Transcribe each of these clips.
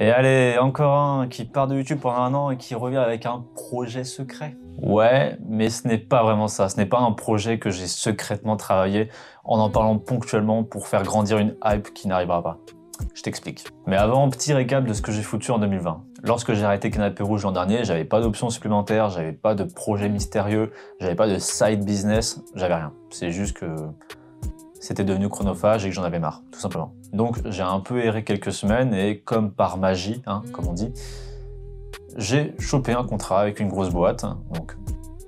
Et allez, encore un qui part de YouTube pendant un an et qui revient avec un projet secret. Ouais, mais ce n'est pas vraiment ça. Ce n'est pas un projet que j'ai secrètement travaillé en parlant ponctuellement pour faire grandir une hype qui n'arrivera pas. Je t'explique. Mais avant, petit récap de ce que j'ai foutu en 2020. Lorsque j'ai arrêté Canapé Rouge l'an dernier, j'avais pas d'options supplémentaires, j'avais pas de projet mystérieux, j'avais pas de side business, j'avais rien. C'est juste que c'était devenu chronophage et que j'en avais marre, tout simplement. Donc j'ai un peu erré quelques semaines et comme par magie, comme on dit, j'ai chopé un contrat avec une grosse boîte, donc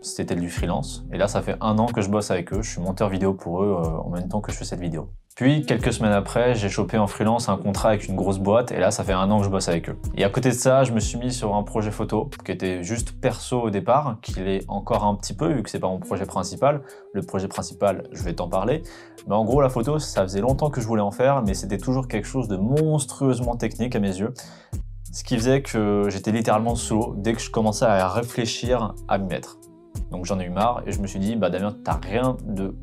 c'était du freelance. Et là, ça fait un an que je bosse avec eux, je suis monteur vidéo pour eux en même temps que je fais cette vidéo. Puis, quelques semaines après, j'ai chopé en freelance un contrat avec une grosse boîte, et là, ça fait un an que je bosse avec eux. Et à côté de ça, je me suis mis sur un projet photo, qui était juste perso au départ, qui l'est encore un petit peu, vu que c'est pas mon projet principal. Le projet principal, je vais t'en parler. Mais en gros, la photo, ça faisait longtemps que je voulais en faire, mais c'était toujours quelque chose de monstrueusement technique à mes yeux. Ce qui faisait que j'étais littéralement sous l'eau dès que je commençais à réfléchir à m'y mettre. Donc j'en ai eu marre, et je me suis dit, bah Damien, t'as rien de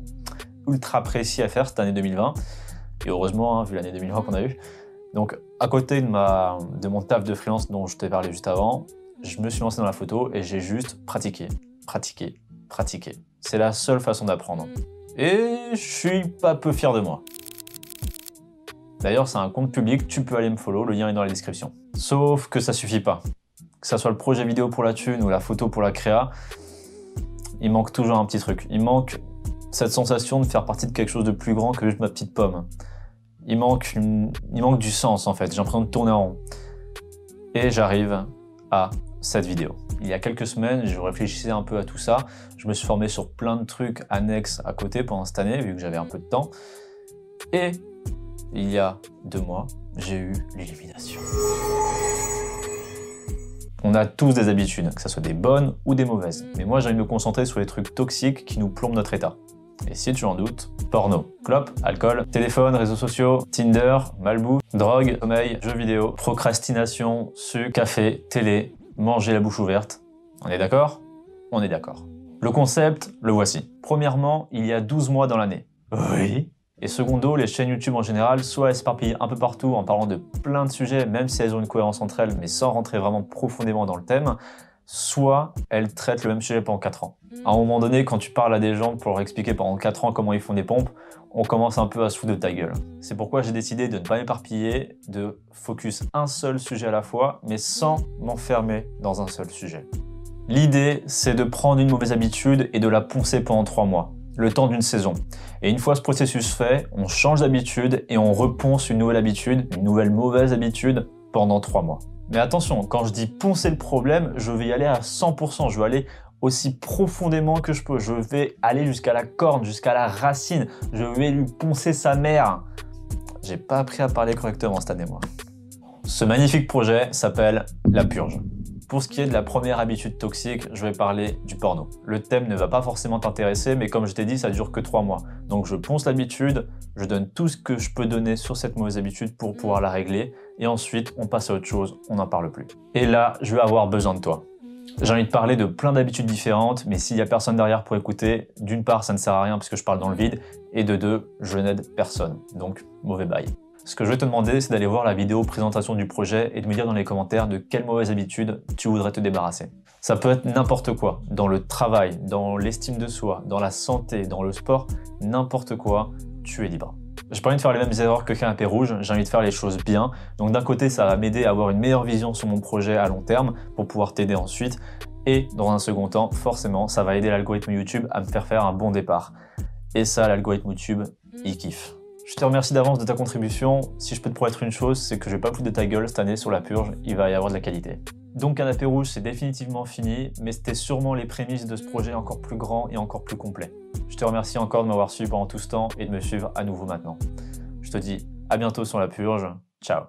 ultra précis à faire cette année 2020, et heureusement, vu l'année 2020 qu'on a eu. Donc à côté de mon taf de freelance dont je t'ai parlé juste avant, je me suis lancé dans la photo et j'ai juste pratiqué. C'est la seule façon d'apprendre. Et je suis pas peu fier de moi. D'ailleurs, c'est un compte public, tu peux aller me follow, le lien est dans la description. Sauf que ça suffit pas. Que ça soit le projet vidéo pour la thune ou la photo pour la créa, il manque toujours un petit truc. Il manque cette sensation de faire partie de quelque chose de plus grand que juste ma petite pomme. Il manque du sens en fait, j'ai l'impression de tourner en rond. Et j'arrive à cette vidéo. Il y a quelques semaines, je réfléchissais un peu à tout ça. Je me suis formé sur plein de trucs annexes à côté pendant cette année, vu que j'avais un peu de temps. Et il y a 2 mois, j'ai eu l'illumination. On a tous des habitudes, que ce soit des bonnes ou des mauvaises. Mais moi, j'ai envie de me concentrer sur les trucs toxiques qui nous plombent notre état. Et si tu en doutes, porno, clope, alcool, téléphone, réseaux sociaux, Tinder, malbouffe, drogue, sommeil, jeux vidéo, procrastination, sucre, café, télé, manger la bouche ouverte. On est d'accord? On est d'accord. Le concept, le voici. Premièrement, il y a 12 mois dans l'année. Oui. Et secondo, les chaînes YouTube en général, soit elles s'éparpillent un peu partout en parlant de plein de sujets, même si elles ont une cohérence entre elles, mais sans rentrer vraiment profondément dans le thème, soit elles traitent le même sujet pendant 4 ans. À un moment donné, quand tu parles à des gens pour leur expliquer pendant 4 ans comment ils font des pompes, on commence un peu à se foutre de ta gueule. C'est pourquoi j'ai décidé de ne pas m'éparpiller, de focus un seul sujet à la fois, mais sans m'enfermer dans un seul sujet. L'idée, c'est de prendre une mauvaise habitude et de la poncer pendant 3 mois. Le temps d'une saison. Et une fois ce processus fait, on change d'habitude et on reponce une nouvelle habitude, une nouvelle mauvaise habitude pendant 3 mois. Mais attention, quand je dis poncer le problème, je vais y aller à 100%, je vais aller aussi profondément que je peux, je vais aller jusqu'à la corne, jusqu'à la racine, je vais lui poncer sa mère. J'ai pas appris à parler correctement cette année, moi. Ce magnifique projet s'appelle La Purge. Pour ce qui est de la première habitude toxique, je vais parler du porno. Le thème ne va pas forcément t'intéresser, mais comme je t'ai dit, ça dure que 3 mois. Donc je ponce l'habitude, je donne tout ce que je peux donner sur cette mauvaise habitude pour pouvoir la régler, et ensuite on passe à autre chose, on n'en parle plus. Et là, je vais avoir besoin de toi. J'ai envie de parler de plein d'habitudes différentes, mais s'il n'y a personne derrière pour écouter, d'une part, ça ne sert à rien parce que je parle dans le vide, et de deux, je n'aide personne. Donc, mauvais bail. Ce que je vais te demander, c'est d'aller voir la vidéo présentation du projet et de me dire dans les commentaires de quelle mauvaise habitude tu voudrais te débarrasser. Ça peut être n'importe quoi, dans le travail, dans l'estime de soi, dans la santé, dans le sport, n'importe quoi, tu es libre. J'ai pas envie de faire les mêmes erreurs que Canapé Rouge, j'ai envie de faire les choses bien. Donc d'un côté, ça va m'aider à avoir une meilleure vision sur mon projet à long terme pour pouvoir t'aider ensuite. Et dans un second temps, forcément, ça va aider l'algorithme YouTube à me faire un bon départ. Et ça, l'algorithme YouTube, il kiffe. Je te remercie d'avance de ta contribution. Si je peux te promettre une chose, c'est que je vais pas foutre de ta gueule cette année sur la purge, il va y avoir de la qualité. Donc Canapé Rouge, c'est définitivement fini, mais c'était sûrement les prémices de ce projet encore plus grand et encore plus complet. Je te remercie encore de m'avoir suivi pendant tout ce temps et de me suivre à nouveau maintenant. Je te dis à bientôt sur la purge. Ciao.